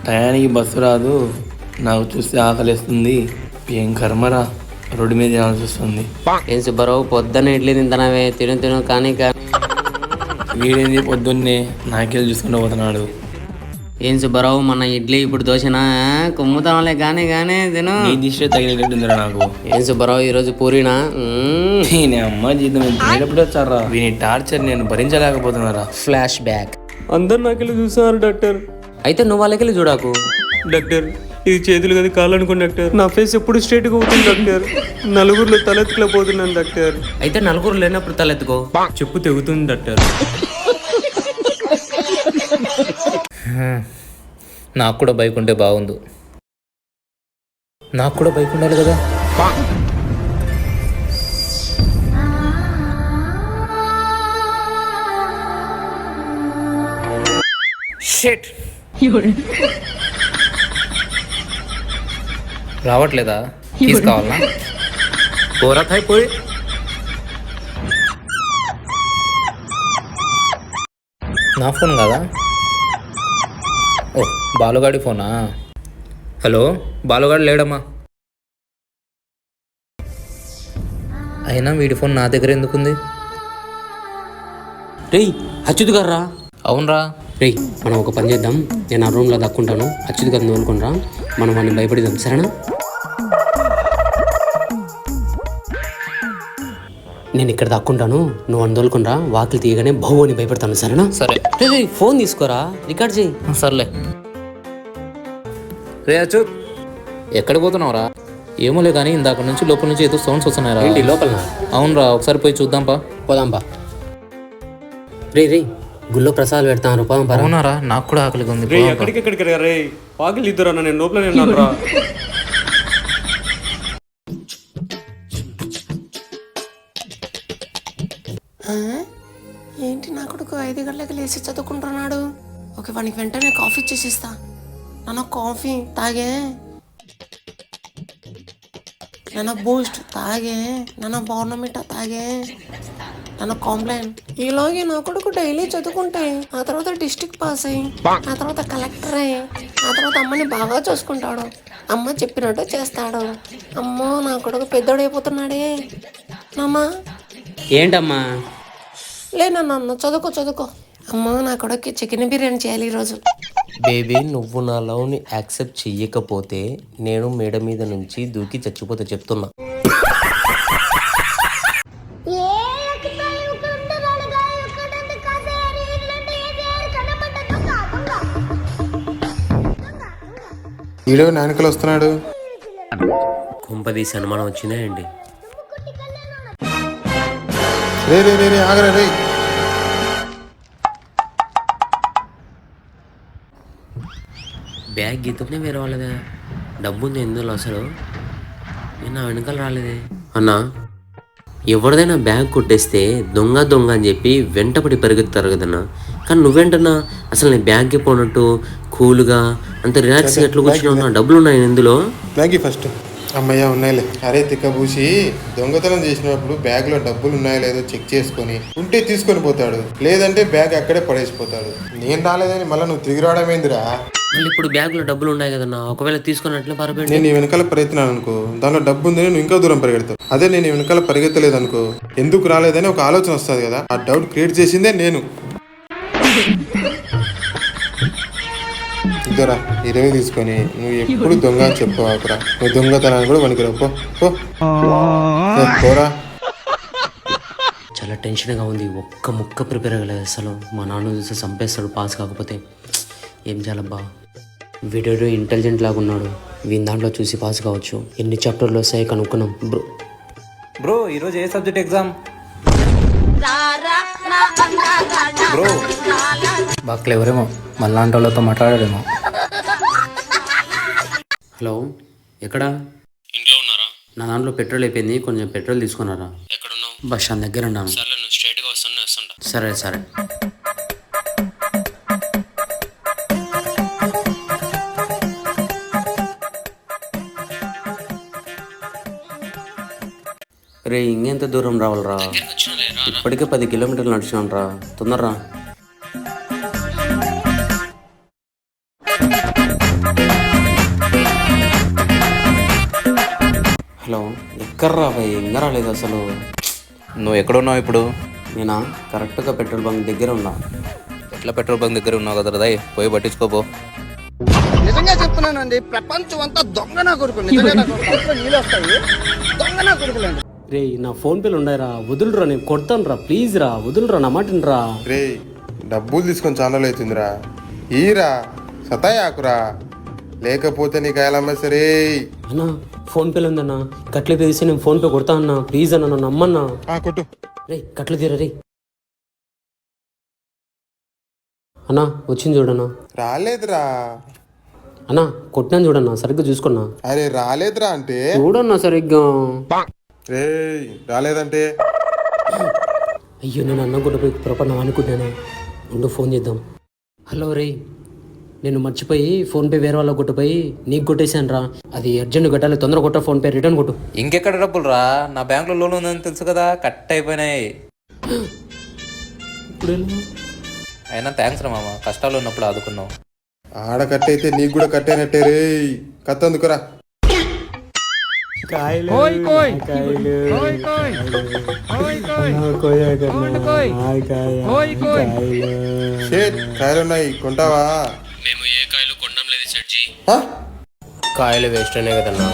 టయానికి బస్సు రాదు, నాకు చూస్తే ఆకలిస్తుంది. ఏం కర్మరా, రోడ్డు మీద తినాల్సి వస్తుంది. ఏం సుబ్బారావు పొద్దున్న ఇడ్లీ తింటానవే, తిను తిను కానీ వీడేంది పొద్దున్నే నాకేళ్ళు చూసుకుంటూ పోతున్నాడు. ఏం సుబ్బారావు మన ఇడ్లీ ఇప్పుడు దోశనా? కుమ్ముతాంలే కానీ తిను. నీ దిష్టి తగిలేటట్టుందిరా నాకు. ఏం సుబ్బారావు ఈరోజు పూరినా? నేను అమ్మ జీతం ఎప్పుడు వచ్చారా? వీని టార్చర్ నేను భరించలేకపోతున్నారా. Flash back. అందరు నాకెళ్ళి చూసారు డాక్టర్. అయితే నువ్వు వాళ్ళకెళ్ళి చూడాకు డాక్టర్ ఇది చేతులు కదా కాళ్ళు అనుకోండి డాక్టర్. నా ఫేస్ ఎప్పుడు స్ట్రైట్గా అవుతుంది డాక్టర్. నలుగురిలో తలెత్తుకపోతున్నాను డాక్టర్. అయితే నలుగురు లేనప్పుడు తలెత్తుకో. చెప్పు తెగుతుంది డాక్టర్. నాకు కూడా బైక్ ఉంటే బాగుండు. నాకు కూడా బైక్ ఉండాలి కదా. షిట్. రావట్లేదా? తీసుకోవాలనా? పోరా పోయి. నా ఫోన్ కదా. ఓ బాలుగాడి ఫోనా? హలో, బాలుగాడు లేడమ్మా. అయినా వీడి ఫోన్ నా దగ్గర ఎందుకుంది? రేయ్ అచ్యుత్ గారా. అవునరా. రేయ్ మనం ఒక పని చేద్దాం, నేను ఆ రూమ్లో దక్కుంటాను, అచ్యుత్ గారిని తోలుకుంటా, మనం వాడిని భయపడిద్దాం సరేనా? నేను ఇక్కడ దక్కుంటాను, నువ్వు వాడిని తోలుకుంటా, వాకిలు తీయగానే బహు అని భయపడతాను సరేనా? సరే. రే ఫోన్ తీసుకోరా, రికార్డ్ చేయి. సర్లే. రే అచ్యుత్, ఎక్కడికి పోతున్నావురా? ఏమోలే కానీ ఇందాక నుంచి లోపల నుంచి ఏదో సౌండ్స్ వస్తున్నాయిరా. ఏంటి లోపల? అవునరా, ఒకసారి పోయి చూద్దాంపా. పోదాంపా. రే గుళ్ళో ప్రసాదాలు పెడతాను, పోదాం పరా. అవునారా, నాకు కూడా ఆకలిగా ఉంది. ఎక్కడికి రే వాకిలు ఇద్దరు అన్న, నేను లోపల రా. ఏంటి నా కొడుకు 5 గంటలకు లేచి చదువుకుంటున్నాడు? ఓకే, వానికి వెంటనే కాఫీ ఇచ్చేసిస్తా. నాన్న కాఫీ తాగే, నాన్న బూస్ట్ తాగే, నాన్న బోర్నమిటా తాగే, నాన్న కాంప్లైన్. ఇలాగే నా కొడుకు డైలీ చదువుకుంటే ఆ తర్వాత డిస్ట్రిక్ట్ పాస్ అయ్యి ఆ తర్వాత కలెక్టర్ అయ్యి ఆ తర్వాత అమ్మని బాగా చూసుకుంటాడు, అమ్మ చెప్పినట్టు చేస్తాడు. అమ్మో నా కొడుకు పెద్దోడైపోతున్నాడే. నాన్న ఏంటమ్మా? లేనన్న చదువుకో. అమ్మా నా కొడుక్కి చికెన్ బిర్యానీ చేయాలి ఈరోజు. బేబీ నువ్వు నా లవ్ని యాక్సెప్ట్ చెయ్యకపోతే నేను మేడ మీద నుంచి దూకి చచ్చిపోతే చెప్తున్నా. వీడియో నాయనకలు వస్తున్నాడు. కుంపదీసి అనుమానం వచ్చిందా ఏంటి? రే ఆగరా రే. బ్యాగ్ గీతనే వేరే వాళ్ళదా? డబ్బు ఉంది ఎందులో అసలు? నేను నా వెనకాల రాలేదే అన్నా. ఎవరిదైనా బ్యాగ్ కొట్టేస్తే దొంగ అని చెప్పి వెంటపడి పరిగెత్తారు కదన్నా, కానీ నువ్వేంటన్నా అసలు నేను బ్యాగ్కి పోనట్టు కూల్గా అంత రిలాక్స్గా ఎట్లా కూర్చున్నా? డబ్బులు ఉన్నాయి ఇందులో? Bag first. అమ్మయ్య ఉన్నాయిలే. అరే తిక్కబూసి దొంగతనం చేసినప్పుడు బ్యాగ్లో డబ్బులు ఉన్నాయో లేదో చెక్ చేసుకొని ఉంటే తీసుకొని పోతాడు, లేదంటే బ్యాగ్ అక్కడే పడేసిపోతాడు. నేను రాలేదని మళ్ళీ నువ్వు తిరిగి రావడం ఏందిరా? మళ్ళీ ఇప్పుడు బ్యాగ్లో డబ్బులు ఉన్నాయి కదన్నా, ఒకవేళ తీసుకున్నట్లే పరపేంటి. నేను నీ వెనకాల పరిగెత్తినాను అనుకో, దానిలో డబ్బు ఉందని నువ్వు ఇంకా దూరం పరిగెడతావు. అదే నేను వెనకాల పరిగెత్తలేదు అనుకో, ఎందుకు రాలేదని ఒక ఆలోచన వస్తుంది కదా, ఆ డౌట్ క్రియేట్ చేసిందే నేను. ఇద్దరా 20 తీసుకొని నువ్వు ఎప్పుడు దొంగ అని చెప్పుకోవాకురా. నువ్వు దొంగతనాన్ని కూడా వణికిరావు. పోరా. చాలా టెన్షన్గా ఉంది, ఒక్క ముక్క ప్రిపేర్ అవ్వలేదు అసలు. మా నాన్న చూస్తే చంపేస్తాడు పాస్ కాకపోతే. ఏం చేయాలబ్బా? వీడియో ఇంటెలిజెంట్ లాగా ఉన్నాడు, వీని దాంట్లో చూసి పాస్ కావచ్చు. ఎన్ని చాప్టర్లు వస్తాయి కనుక్కున్నాం. బ్రో ఈరోజు ఏ సబ్జెక్ట్ ఎగ్జామ్? బ్రో బాగా ఎవరేమో మళ్ళాంటి వాళ్ళతో మాట్లాడాడేమో. హలో, ఎక్కడా? ఇంట్లో ఉన్నారా? నా దాంట్లో పెట్రోల్ అయిపోయింది, కొంచెం పెట్రోల్ తీసుకున్నారా? ఎక్కడున్నావు? బస్ స్టాండ్ దగ్గర ఉన్నాను. సరే నువ్వు స్ట్రైట్గా వస్తుంటా. సరే. రే ఇంకెంత దూరం రావాలరా? ఇప్పటికే 10 కిలోమీటర్లు నడిచినాను రా, తొందరరా. హలో ఎక్కడ్రా భయ్ ఇంకా రాలేదు అసలు. నువ్వు ఎక్కడున్నావు ఇప్పుడు? నేనా కరెక్ట్గా పెట్రోల్ బంక్ దగ్గర ఉన్నా. ఎట్లా పెట్రోల్ బంక్ దగ్గర ఉన్నావు కదా రదయ్, పోయి పట్టించుకోపో. నిజంగా చెప్తున్నానండి, ప్రపంచం అంతా దొంగ నా కొడుకు. నిజంగా నాకు కడుపులో నీళ్ళు వస్తాయి. దొంగ నా కొడుకులండి. రే నా ఫోన్ పేలు ఉన్నాయిరా, వదులురా, నేను కొడతాను రా, ప్లీజ్ రా, వదులురా, నా మాట రా. రే డబ్బులు తీసుకొని ఛానల్ అవుతుందిరా, ఈరా సతాయాకురా, లేకపోతే నీకు అయ్యాలమ్మా సరే. అన్నా ఫోన్ పేలు ఉందన్నా, కట్లే తీసి నేను ఫోన్ పే కొడతా అన్నా, ప్లీజ్ అన్న, నన్ను నమ్మన్నా. కొట్టు. రే కట్లు తీరా రే. అన్నా వచ్చింది చూడన్నా. రాలేదురా. అన్నా కొట్టినాను చూడన్నా, సరిగ్గా చూసుకున్నా. అరే రాలేదురా అంటే చూడన్నా సరిగ్గా. రే రాలేదంటే అయ్యో నేను అన్నం కొట్టపోయి పొరపడినా అనుకుంటున్నాను. ఉండు ఫోన్ చేద్దాం. హలో రే, నేను మర్చిపోయి ఫోన్పే వేరే వాళ్ళకి కొట్టిపోయి నీకు కొట్టేశాను రా. అది అర్జెంట్ కట్టాలి, తొందర కొట్ట, ఫోన్పే రిటర్న్ కొట్టు. ఇంకెక్కడ డబ్బులు రా? నా బ్యాంకులో లోన్ ఉందని తెలుసు కదా, కట్ అయిపోయినాయి. ఇప్పుడు ఎలా? అయినా థ్యాంక్స్ రా మామ, కష్టాలు ఉన్నప్పుడు ఆదుకున్నావు. ఆడ కట్టయితే నీకు కూడా కట్టేనట్టే రే. కత్తందుకురా. కాయలున్నాయి, కొంటావా? మేము ఏ కాయలు కొనడం లేదు సెట్జీ. హ? కాయలు వేస్ట్ అనే కదన్నా.